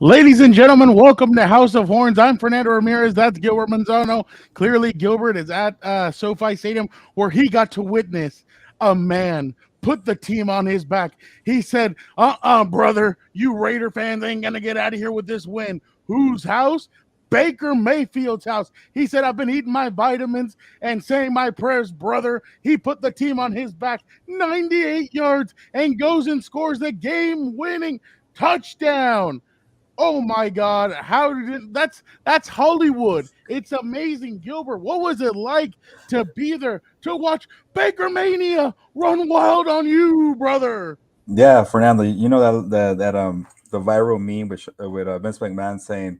Ladies and gentlemen, welcome to House of Horns. I'm Fernando Ramirez. That's Gilbert Manzano. Clearly, Gilbert is at SoFi Stadium where he got to witness a man put the team on his back. He said, brother, you Raider fans ain't going to get out of here with this win. Whose house? Baker Mayfield's house. He said, I've been eating my vitamins and saying my prayers, brother. He put the team on his back, 98 yards, and goes and scores the game-winning touchdown. Oh my God! That's Hollywood. It's amazing, Gilbert. What was it like to be there to watch Baker Mania run wild on you, brother? Yeah, Fernando, you know that the viral meme with Vince McMahon saying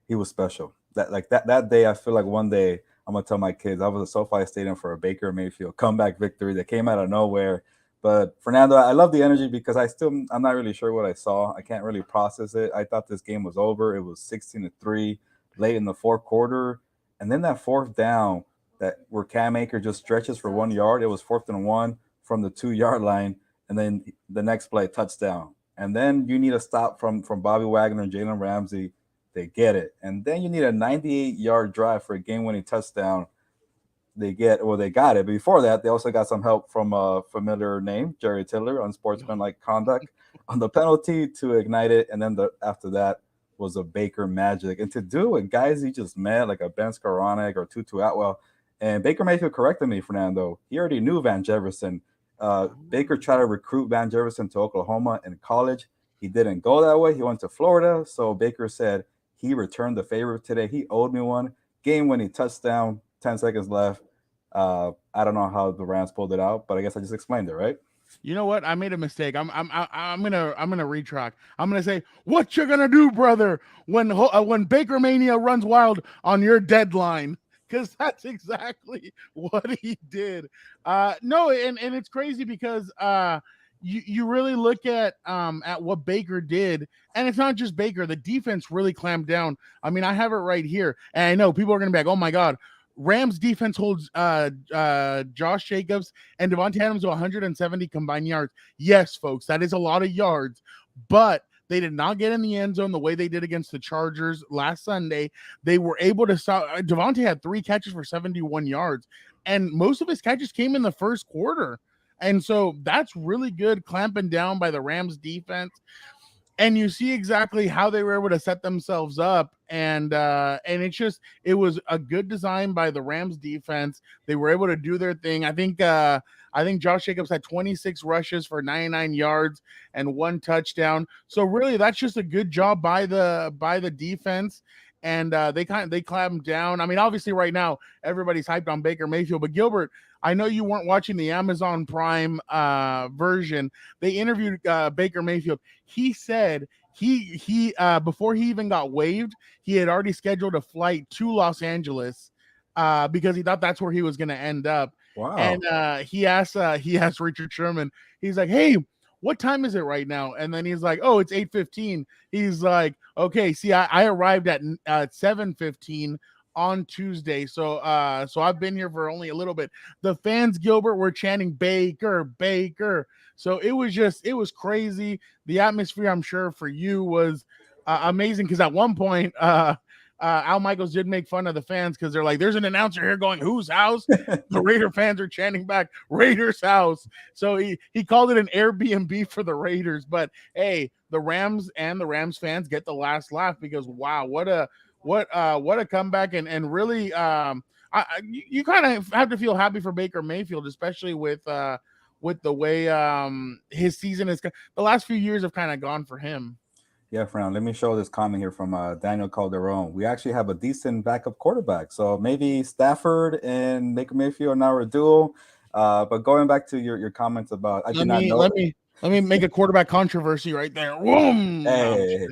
he was special. That day, I feel like one day I'm gonna tell my kids I was at SoFi Stadium for a Baker Mayfield comeback victory that came out of nowhere. But Fernando, I love the energy because I'm not really sure what I saw. I can't really process it. I thought this game was over. It was 16-3 late in the fourth quarter, and then that fourth down that where Cam Akers just stretches for 1 yard. It was 4th and 1 from the 2 yard line, and then the next play touchdown. And then you need a stop from Bobby Wagner and Jalen Ramsey. They get it. And then you need a 98-yard drive for a game-winning touchdown. They got it. But before that, they also got some help from a familiar name, Jerry Tiller, on sportsmanlike conduct on the penalty to ignite it. And then after that was a Baker magic. And to do it with guys he just met, like a Ben Skowronek or Tutu Atwell. And Baker Mayfield corrected me, Fernando. He already knew Van Jefferson. Baker tried to recruit Van Jefferson to Oklahoma in college. He didn't go that way. He went to Florida. So Baker said, he returned the favor today. He owed me one. Game-winning touchdown, 10 seconds left. I don't know how the Rams pulled it out, but I guess I just explained it, right? You know what? I made a mistake. I'm gonna retract. I'm gonna say, what you gonna do, brother, when Baker Mania runs wild on your deadline? Because that's exactly what he did. No, and it's crazy because you really look at what Baker did, and it's not just Baker. The defense really clamped down. I mean, I have it right here, and I know people are gonna be like, "Oh my God." Rams defense holds Josh Jacobs and Devontae Adams to 170 combined yards. Yes, folks, that is a lot of yards, but they did not get in the end zone the way they did against the Chargers last Sunday. They were able to stop. Devontae had 3 catches for 71 yards, and most of his catches came in the first quarter. And so that's really good clamping down by the Rams defense. And you see exactly how they were able to set themselves up, and it was a good design by the Rams defense. They were able to do their thing. I think Josh Jacobs had 26 rushes for 99 yards and 1 touchdown. So really, that's just a good job by the defense. And they clamped down. I mean, obviously, right now everybody's hyped on Baker Mayfield, but Gilbert, I know you weren't watching the Amazon Prime version. They interviewed Baker Mayfield. He said he before he even got waived, he had already scheduled a flight to Los Angeles because he thought that's where he was going to end up. Wow. And he asked Richard Sherman. He's like, "Hey, what time is it right now?" And then he's like, "Oh, it's 8:15." He's like, "Okay, see, I arrived at 7:15 on Tuesday. So I've been here for only a little bit." The fans, Gilbert, were chanting Baker, Baker. So it was crazy. The atmosphere, I'm sure, for you was amazing because at one point, Al Michaels did make fun of the fans because they're like, "There's an announcer here going, whose house?" The Raider fans are chanting back, "Raiders house." So he called it an Airbnb for the Raiders. But hey, the Rams and the Rams fans get the last laugh because wow, what a comeback, and really you kind of have to feel happy for Baker Mayfield, especially with the way his season is. The last few years have kind of gone for him. Yeah, Fernando, let me show this comment here from Daniel Calderon. We actually have a decent backup quarterback. So maybe Stafford and Baker Mayfield are now a duo. But going back to your comments about, I did not know. Let me make a quarterback controversy right there. Boom! Hey,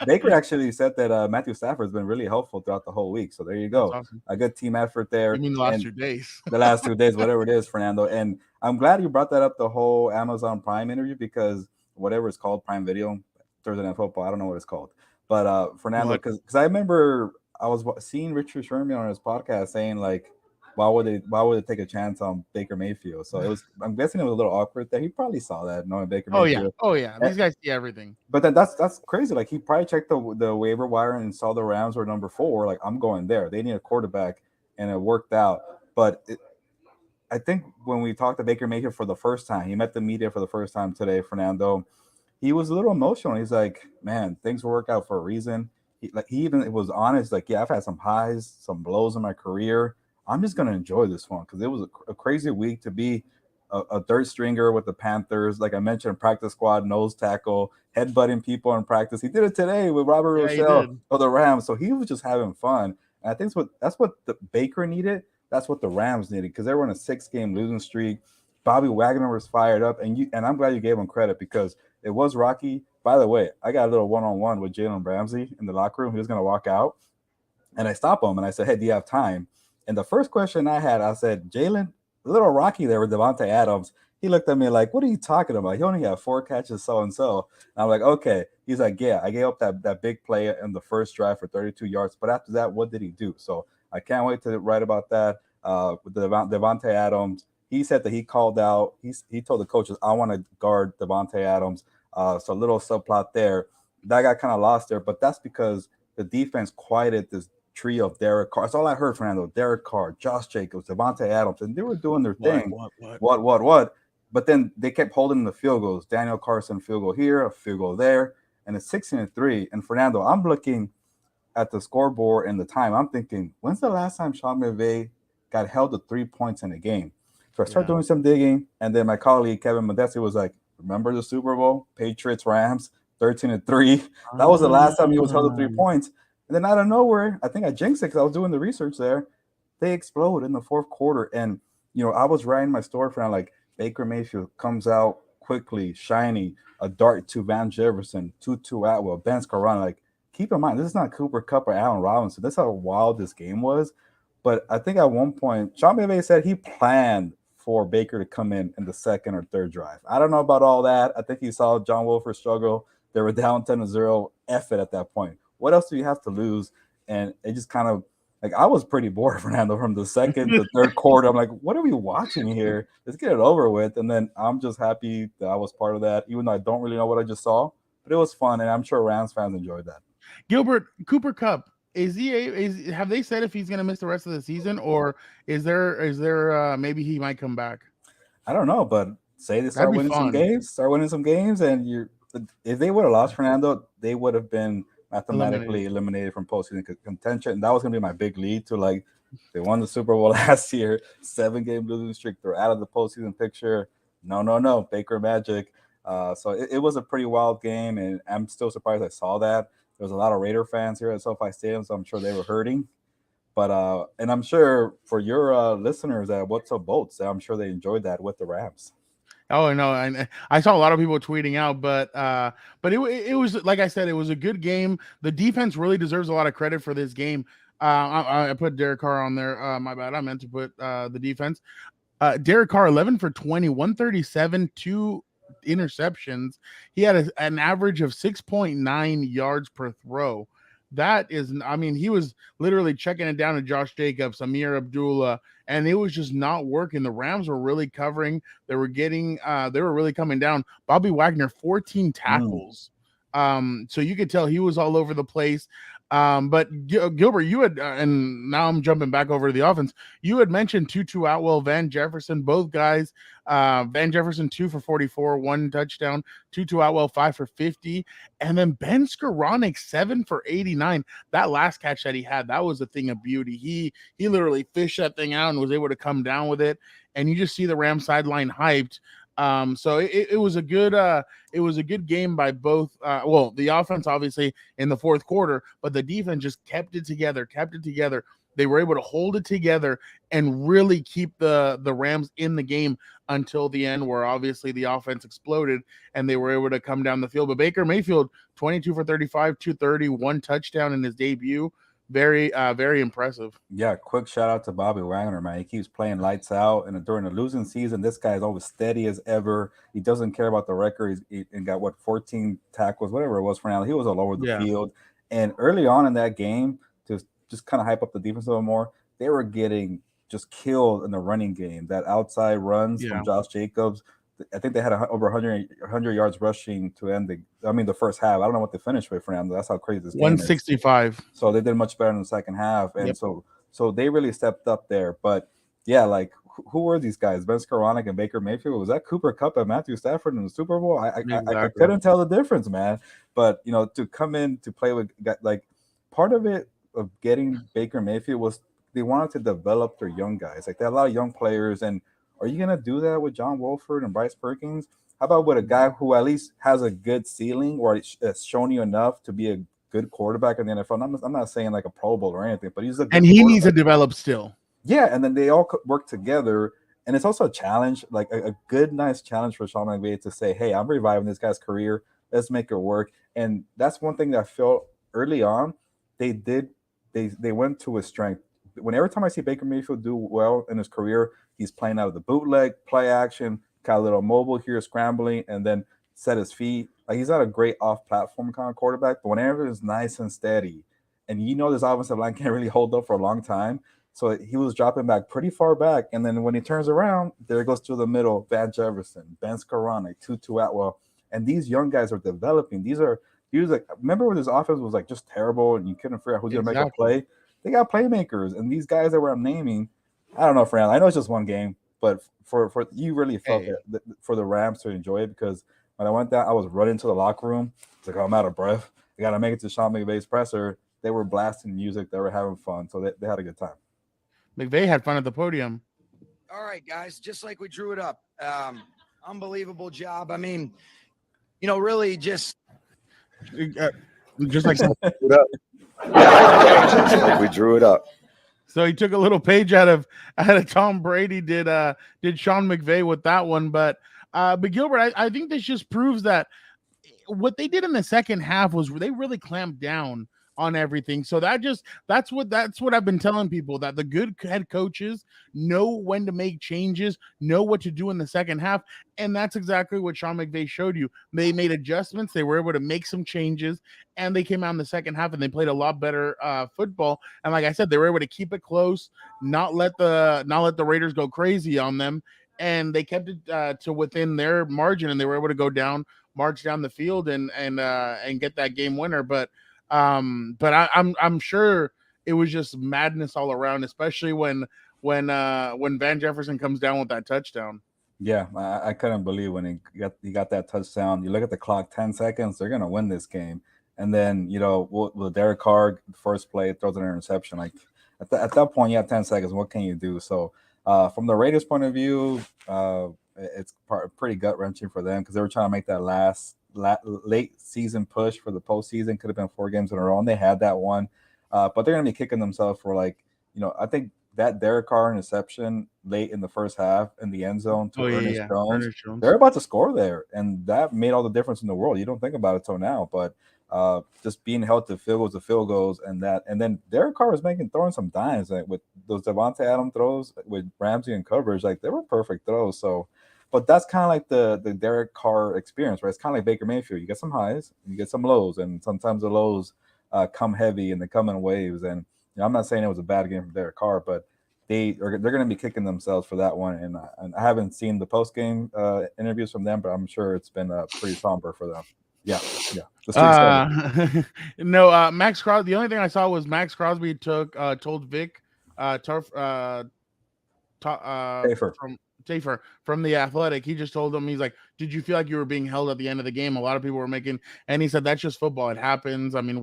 Baker actually said that Matthew Stafford has been really helpful throughout the whole week. So there you go. Awesome. A good team effort there. You mean the last 2 days? The last 2 days, whatever it is, Fernando. And I'm glad you brought that up, the whole Amazon Prime interview, because whatever it's called, Prime Video, Thursday Night Football, I don't know what it's called. But Fernando, because I remember I was seeing Richard Sherman on his podcast saying, like, why would they take a chance on Baker Mayfield? So I'm guessing it was a little awkward there. He probably saw that knowing Baker Oh yeah, Mayfield. oh yeah. Eh, These guys see everything. But then that's crazy. Like he probably checked the waiver wire and saw the Rams were number 4. Like I'm going there. They need a quarterback, and it worked out. But I think when we talked to Baker Mayfield for the first time, he met the media for the first time today, Fernando. He was a little emotional. He's like, "Man, things will work out for a reason." He even was honest. Like, yeah, I've had some highs, some blows in my career. I'm just gonna enjoy this one because it was a crazy week to be a third stringer with the Panthers. Like I mentioned, practice squad, nose tackle, headbutting people in practice. He did it today with Robert Yeah, he Rochelle did. of the Rams. So he was just having fun. And I think that's what the Baker needed. That's what the Rams needed because they were on a 6-game losing streak. Bobby Wagner was fired up, and I'm glad you gave him credit because it was rocky. By the way, I got a little one-on-one with Jalen Ramsey in the locker room. He was going to walk out, and I stopped him and I said, "Hey, do you have time?" And the first question I had, I said, "Jalen, a little rocky there with Devontae Adams." He looked at me like, "What are you talking about? He only had 4 catches, so and so." And I'm like, "Okay." He's like, "Yeah, I gave up that big play in the first drive for 32 yards, but after that, what did he do?" So I can't wait to write about that. With Devontae Adams, he said that he called out. He told the coaches, "I want to guard Devontae Adams." So a little subplot there. That got kind of lost there, but that's because the defense quieted this trio of Derek Carr. That's all I heard, Fernando. Derek Carr, Josh Jacobs, Devontae Adams, and they were doing their thing. What? But then they kept holding the field goals. Daniel Carson field goal here, a field goal there, and it's 16-3. And Fernando, I'm looking at the scoreboard and the time. I'm thinking, when's the last time Sean McVay got held to 3 points in a game? So I start Yeah. doing some digging, and then my colleague Kevin Modesti was like, "Remember the Super Bowl, Patriots Rams, 13-3? That was the last time he was held to three Um, points." And then out of nowhere, I think I jinxed it because I was doing the research there. They explode in the fourth quarter, and I was writing my story for like Baker Mayfield comes out quickly, shiny, a dart to Van Jefferson, Tutu Atwell, Ben Scarron. Like, keep in mind, this is not Cooper Cup or Allen Robinson. That's how wild this game was. But I think at one point, Sean McVay said he planned for Baker to come in the second or third drive. I don't know about all that. I think he saw John Wolford struggle. They were down 10-0. F it at that point. What else do you have to lose? And it just kind of like I was pretty bored, Fernando, from the second to third quarter. I'm like, what are we watching here? Let's get it over with. And then I'm just happy that I was part of that, even though I don't really know what I just saw. But it was fun, and I'm sure Rams fans enjoyed that. Gilbert Cooper Cup, have they said if he's going to miss the rest of the season, or is there maybe he might come back? I don't know, but say they That'd start be winning some fun. games, and if they would have lost Fernando, they would have been mathematically Eliminated. eliminated from postseason contention. And that was going to be my big lead to like they won the Super Bowl last year, 7-game losing streak. They're out of the postseason picture. No, no, no, Baker Magic. So it was a pretty wild game, and I'm still surprised I saw that. There was a lot of Raider fans here at SoFi Stadium, so I'm sure they were hurting. But and I'm sure for your listeners at What's Up Bolts, I'm sure they enjoyed that with the Rams. Oh no, and I saw a lot of people tweeting out, but it was like I said, it was a good game. The defense really deserves a lot of credit for this game. I put Derek Carr on there. My bad. I meant to put the defense. Derek Carr, 11 for 20, 137, 2 interceptions. He had an average of 6.9 yards per throw. That is, I mean, he was literally checking it down to Josh Jacobs, Amir Abdullah, and it was just not working. The Rams were really covering. They were really coming down. Bobby Wagner, 14 Mm. tackles. So you could tell he was all over the place. But Gilbert, you had, and now I'm jumping back over to the offense. You had mentioned Tutu Atwell, Van Jefferson, both guys. Van Jefferson 2 for 44, 1 touchdown. Tutu Atwell 5 for 50, and then Ben Skoranek 7 for 89. That last catch that he had, that was a thing of beauty. He literally fished that thing out and was able to come down with it. And you just see the Ram sideline hyped. So it was a good game by both. Well, the offense obviously in the fourth quarter, but the defense just kept it together, kept it together. They were able to hold it together and really keep the Rams in the game until the end, where obviously the offense exploded and they were able to come down the field. But Baker Mayfield, 22 for 35, 230, 1 touchdown in his debut. Very impressive. Yeah, quick shout out to Bobby Wagner, man. He keeps playing lights out, and during the losing season, this guy is always steady as ever. He doesn't care about the record. And got what 14 tackles, whatever it was for now. He was all over the Yeah. field. And early on in that game, to just kind of hype up the defense a little more, they were getting just killed in the running game. That outside runs from Yeah. Josh Jacobs. I think they had over 100 yards rushing to end the first half. I don't know what they finished with, Fernando. That's how crazy this game is. 165. So they did much better in the second half, and Yep. so they really stepped up there. But yeah, like who were these guys? Ben Skoranek and Baker Mayfield. Was that Cooper Kupp and Matthew Stafford in the Super Bowl? I Exactly. couldn't tell the difference, man. But to come in to play with like part of it of getting Baker Mayfield was they wanted to develop their young guys. Like they had a lot of young players, and are you gonna do that with John Wolford and Bryce Perkins? How about with a guy who at least has a good ceiling or has shown you enough to be a good quarterback in the NFL? I'm not saying like a Pro Bowl or anything, but he's a good And he needs to quarterback. develop still. Yeah, and then they all work together. And it's also a challenge, like a good, nice challenge for Sean McVay to say, hey, I'm reviving this guy's career. Let's make it work. And that's one thing that I felt early on. They did, they went to his strength. When every time I see Baker Mayfield do well in his career, he's playing out of the bootleg, play action, got a little mobile here, scrambling, and then set his feet. Like he's not a great off-platform kind of quarterback, but whenever it's nice and steady, and this offensive line can't really hold up for a long time, so he was dropping back pretty far back, and then when he turns around, there goes to the middle, Van Jefferson, Ben Skoranek, Tutu Atwell, and these young guys are developing. He was like, remember when this offense was like just terrible and you couldn't figure out who's going to make a play? They got playmakers, and these guys that I'm naming, I don't know, Fran. I know it's just one game, but for you really felt that for the Rams to enjoy it, because when I went down, I was running to the locker room. It's like, oh, I'm out of breath. I got to make it to Sean McVay's presser. They were blasting music. They were having fun, so they had a good time. McVay had fun at the podium. All right, guys, just like we drew it up. Unbelievable job. I mean, really just like just like we drew it up. So he took a little page out of Tom Brady. Did Sean McVay with that one? But Gilbert, I think this just proves that what they did in the second half was they really clamped down on everything. So that's what I've been telling people, that the good head coaches know when to make changes, know what to do in the second half, and that's exactly what Sean McVay showed you. They made adjustments, they were able to make some changes, and they came out in the second half and they played a lot better football. And like I said, they were able to keep it close, not let the Raiders go crazy on them, and they kept it to within their margin, and they were able to march down the field and get that game winner. But I'm sure it was just madness all around, especially when Van Jefferson comes down with that touchdown. Yeah, I couldn't believe when he got that touchdown. You look at the clock, 10 seconds, they're gonna win this game. And then with Derek Carr, first play throws an interception. Like at that point, you have 10 seconds. What can you do? So from the Raiders' point of view, it's pretty gut wrenching for them, because they were trying to make that late season push for the postseason. Could have been 4 games in a row, and they had that one. But they're going to be kicking themselves for I think that Derek Carr interception late in the first half in the end zone to Ernest Jones. They're about to score there, and that made all the difference in the world. You don't think about it till now, but just being held to field goals, and then Derek Carr was throwing some dimes, like with those Devontae Adams throws with Ramsey in coverage, like they were perfect throws. So. But that's kind of like the Derek Carr experience, right? It's kind of like Baker Mayfield. You get some highs, you get some lows, and sometimes the lows come heavy and they come in waves. And I'm not saying it was a bad game from Derek Carr, but they're going to be kicking themselves for that one. And I haven't seen the post game interviews from them, but I'm sure it's been pretty somber for them. Yeah. No, Max Crosby. The only thing I saw was Max Crosby told Vic Tafer from The Athletic. He just told him, he's like, did you feel like you were being held at the end of the game? A lot of people were and he said, that's just football. It happens. I mean,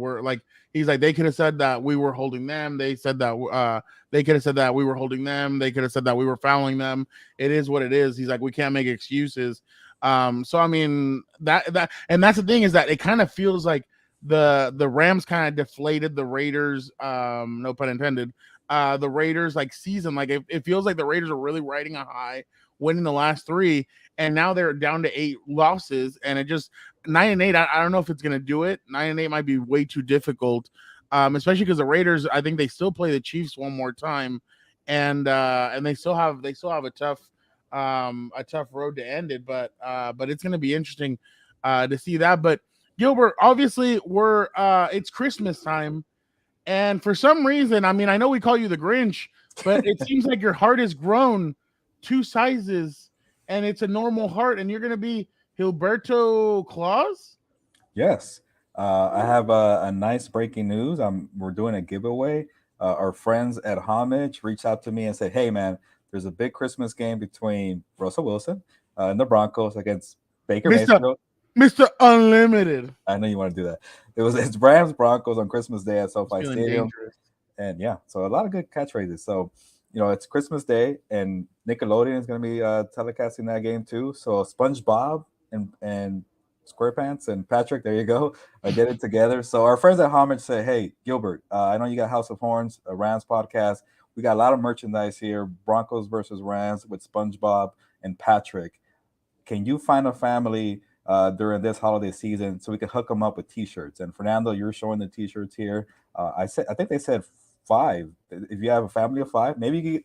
he's like, they could have said that we were holding them. They said that they could have said that we were holding them. They could have said that we were fouling them. It is what it is. He's like, we can't make excuses. So I mean, that and that's the thing, is that it kind of feels like the Rams kind of deflated the Raiders, no pun intended, the Raiders season. Like it feels like the Raiders are really riding a high, winning the last 3, and now they're down to 8 losses, and it just 9-8. I don't know if it's gonna do it. 9-8 might be way too difficult, especially because the Raiders, I think they still play the Chiefs one more time, and they still have a tough road to end it. But it's gonna be interesting to see that. But Gilbert, obviously it's Christmas time. And for some reason, I mean, I know we call you the Grinch, but it seems like your heart has grown 2 sizes, and it's a normal heart, and you're gonna be Gilberto Claus. Yes. I have a nice breaking news. We're doing a giveaway. Our friends at Homage reached out to me and said, "Hey, man, there's a big Christmas game between Russell Wilson and the Broncos against Baker Mister Mayfield." Mister Unlimited. I know you want to do that. It's Rams Broncos on Christmas Day at SoFi Feeling Stadium, dangerous. and yeah, so a lot of good catchphrases. So it's Christmas Day, and Nickelodeon is going to be telecasting that game too. So SpongeBob and SquarePants and Patrick, there you go, get it together. So our friends at Homage say, "Hey, Gilbert, I know you got House of Horns, a Rams podcast. We got a lot of merchandise here, Broncos versus Rams with SpongeBob and Patrick. Can you find a family during this holiday season so we can hook them up with T-shirts?" And Fernando, you're showing the T-shirts here. I think they said 5. If you have a family of 5, maybe you get,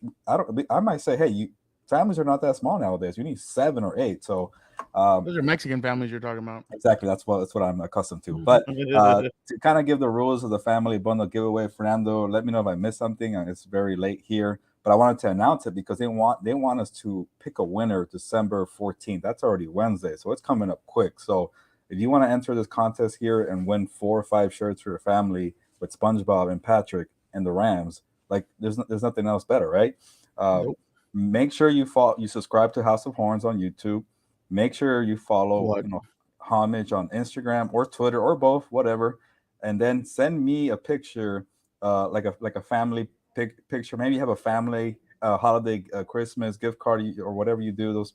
I might say, hey, families are not that small nowadays. You need 7 or 8. So Those are Mexican families you're talking about. exactly, that's what I'm accustomed to. But to kind of give the rules of the family bundle giveaway, Fernando, let me know if I missed something. It's very late here, but I wanted to announce it because they want us to pick a winner December 14th. That's already Wednesday, so it's coming up quick. So if you want to enter this contest here and win 4 or 5 shirts for your family with SpongeBob and Patrick and the Rams, like there's nothing else better, right? Nope. Make sure you subscribe to House of Horns on YouTube. Make sure you follow Homage on Instagram or Twitter or both, whatever, and then send me a picture, like a family picture. Maybe you have a family holiday Christmas gift card or whatever you do. Those,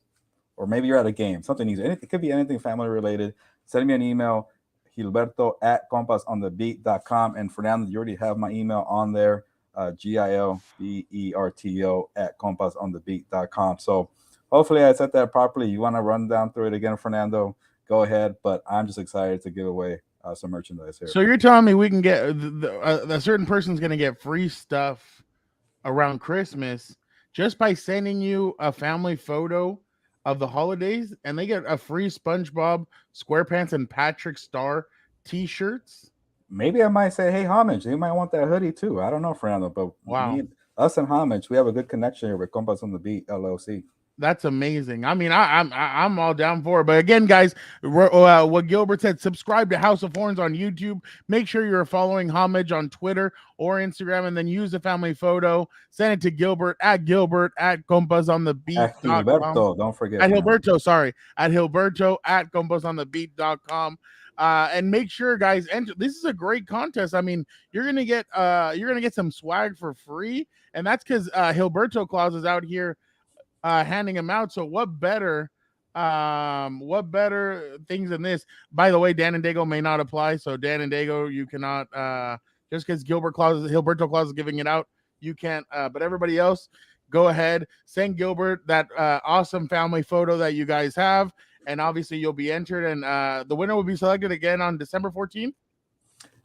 or maybe you're at a game. Something easy. It could be anything family related. Send me an email, Gilberto@compasonthebeat.com. And Fernando, you already have my email on there, GILBERTO@compasonthebeat.com. So hopefully I said that properly. You want to run down through it again, Fernando? Go ahead. But I'm just excited to give away some merchandise here. So you're telling me we can get a certain person's going to get free stuff around Christmas just by sending you a family photo of the holidays, and they get a free SpongeBob, SquarePants, and Patrick Star T-shirts? Maybe I might say, hey, Homage, you might want that hoodie too. I don't know, Fernando, but Wow. Us and Homage, we have a good connection here with Compas on the Beat LLC. That's amazing. I mean, I'm all down for it. But again, guys, what Gilbert said, subscribe to House of Horns on YouTube. Make sure you're following Homage on Twitter or Instagram, and then use the family photo. Send it to Gilbert at compasonthebeat.com. At Gilberto, don't forget. At Gilberto, at Gilberto at compasonthebeat.com. And make sure, guys, enter. This is a great contest. I mean, you're gonna get some swag for free, and that's because Gilberto Claus is out here handing them out. So what better things than this? By the way, Dan and Dago may not apply. So Dan and Dago, you cannot just because Gilberto Claus is giving it out, you can't. But everybody else, go ahead, send Gilbert that awesome family photo that you guys have, and obviously you'll be entered, and the winner will be selected again on December 14th.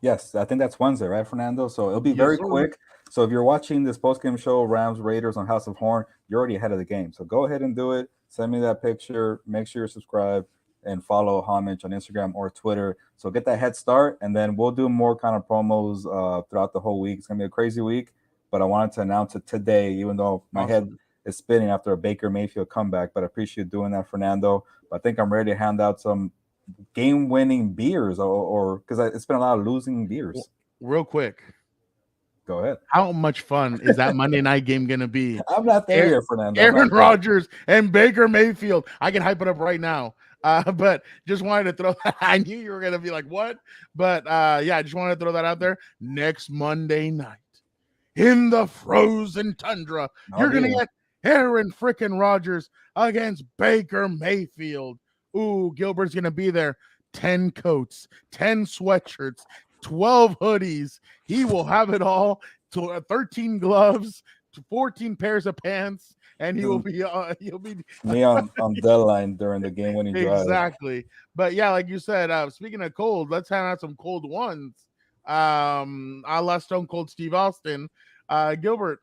Yes, I think that's Wednesday, right, Fernando? So it'll be very quick. So if you're watching this post-game show, Rams Raiders on House of Horn, you're already ahead of the game. So go ahead and do it. Send me that picture. Make sure you're subscribed and follow Homage on Instagram or Twitter. So get that head start, and then we'll do more kind of promos throughout the whole week. It's going to be a crazy week, but I wanted to announce it today, even though my head is spinning after a Baker Mayfield comeback. But I appreciate doing that, Fernando. But I think I'm ready to hand out some game-winning beers, or because it's been a lot of losing beers. Real quick. Go ahead. How much fun is that Monday night game going to be? I'm not there yet, Fernando. Aaron Rodgers and Baker Mayfield. I can hype it up right now. But just wanted to throw that. I knew you were going to be like, what? But yeah, I just wanted to throw that out there. Next Monday night in the frozen tundra, you're going to get Aaron frickin' Rodgers against Baker Mayfield. Ooh, Gilbert's going to be there. 10 coats, 10 sweatshirts, 12 hoodies. He will have it all. 13 gloves, 14 pairs of pants, and he'll be me on deadline during the game-winning drive. Exactly. But yeah, like you said, speaking of cold, let's hand out some cold ones. A la Stone Cold Steve Austin. Gilbert.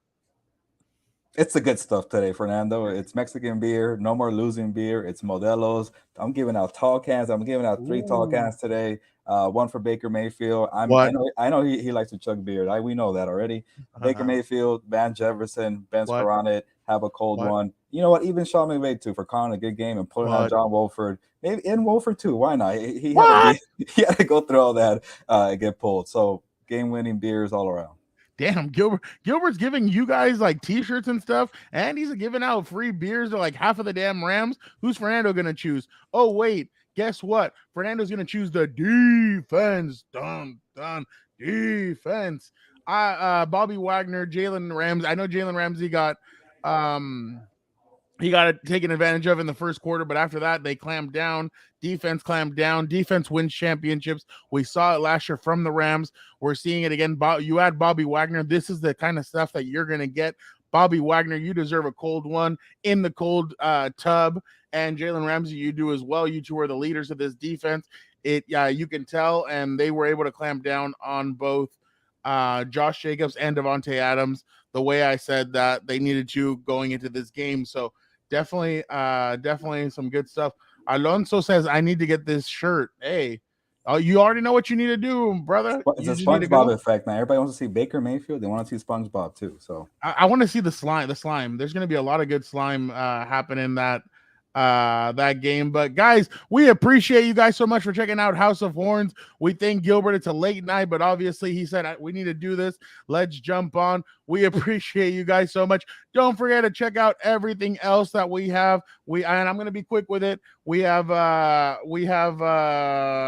It's the good stuff today, Fernando. It's Mexican beer. No more losing beer. It's Modelo's. I'm giving out tall cans. I'm giving out 3 tall cans today. One for Baker Mayfield. I What? know he likes to chug beer. We know that already. Baker Mayfield, Van Jefferson, Ben What? Skoranek have a cold What? one. You know what? Even Sean McVay too for calling a good game and pulling out What? John Wolford. Maybe in Wolford too. Why not? He had What? he had to go through all that and get pulled. So game-winning beers all around. Damn, Gilbert's giving you guys like t-shirts and stuff, and he's giving out free beers to like half of the damn Rams. Who's Fernando gonna choose? Oh wait, guess what? Fernando's gonna choose the defense. Dun defense. Bobby Wagner, Jalen Ramsey. I know Jalen Ramsey got he got it taken advantage of in the first quarter, but after that, they clamped down. Defense clamped down. Defense wins championships. We saw it last year from the Rams. We're seeing it again. You add Bobby Wagner. This is the kind of stuff that you're going to get. Bobby Wagner, you deserve a cold one in the cold tub. And Jalen Ramsey, you do as well. You two are the leaders of this defense. You can tell, and they were able to clamp down on both Josh Jacobs and Devontae Adams the way I said that they needed to going into this game. So definitely some good stuff. Alonso says, I need to get this shirt. Hey, you already know what you need to do, brother. It's a SpongeBob effect, man. Everybody wants to see Baker Mayfield. They want to see SpongeBob too. So I want to see the slime. There's going to be a lot of good slime happening that game. But guys, we appreciate you guys so much for checking out House of Horns. We thank Gilbert. It's a late night, but obviously he said we need to do this. Let's jump on. We appreciate you guys so much. Don't forget to check out everything else that we have. And I'm going to be quick with it. We have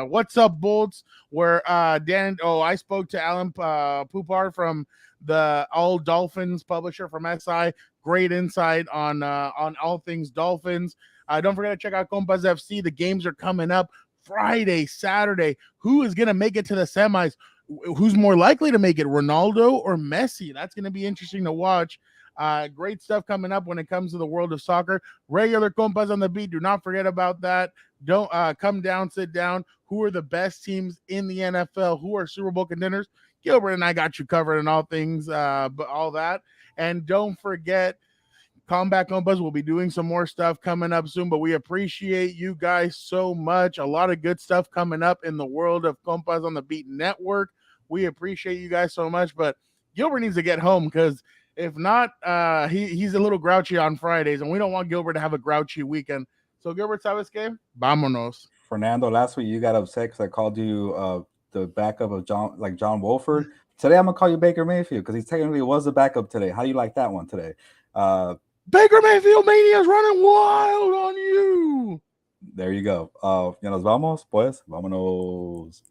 What's Up Bolts, where I spoke to Alan Poupar from the All Dolphins publisher from SI. Great insight on all things Dolphins. Don't forget to check out COMPAS FC. The games are coming up Friday, Saturday. Who is going to make it to the semis? Who's more likely to make it, Ronaldo or Messi? That's going to be interesting to watch. Great stuff coming up when it comes to the world of soccer. Regular COMPAS on the beat. Do not forget about that. Don't come down, sit down. Who are the best teams in the NFL? Who are Super Bowl contenders? Gilbert and I got you covered in all things, but all that. And don't forget, Combat COMPAS will be doing some more stuff coming up soon, but we appreciate you guys so much. A lot of good stuff coming up in the world of COMPAS on the Beat Network. We appreciate you guys so much, but Gilbert needs to get home because if not, he's a little grouchy on Fridays, and we don't want Gilbert to have a grouchy weekend. So, Gilbert, ¿sabes qué? Vámonos. Fernando, last week you got upset because I called you the backup of John Wolford. Today I'm gonna call you Baker Mayfield because he technically was the backup today. How do you like that one today? Baker Mayfield mania is running wild on you. There you go. Ya nos vamos, pues. Vámonos.